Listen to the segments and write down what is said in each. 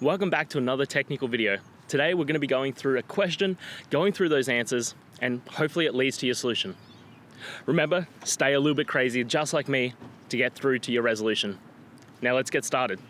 Welcome back to another technical video. Today we're going to be going through a question, going through those answers, and hopefully it leads to your solution. Remember, stay a little bit crazy, just like me, to get through to your resolution. Now let's get started.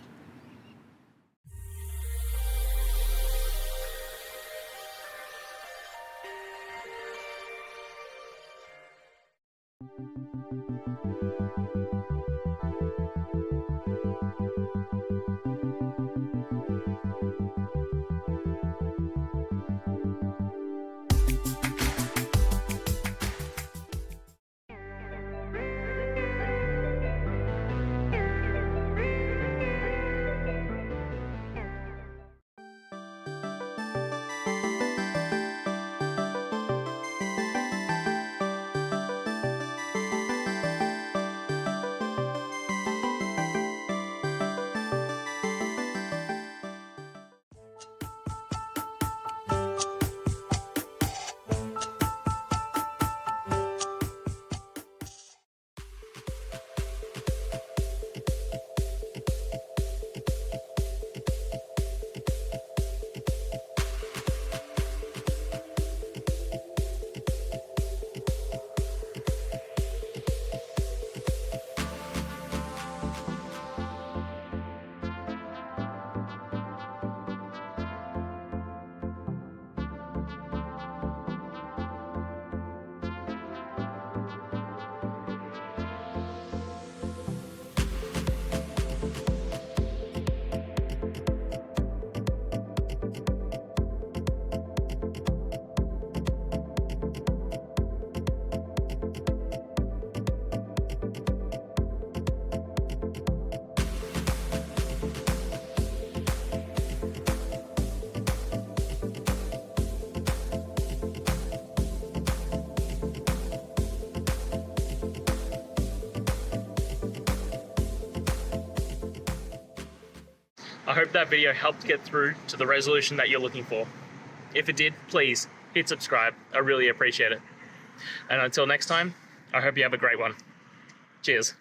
I hope that video helped get through to the resolution that you're looking for. If it did, please hit subscribe. I really appreciate it. And until next time, I hope you have a great one. Cheers.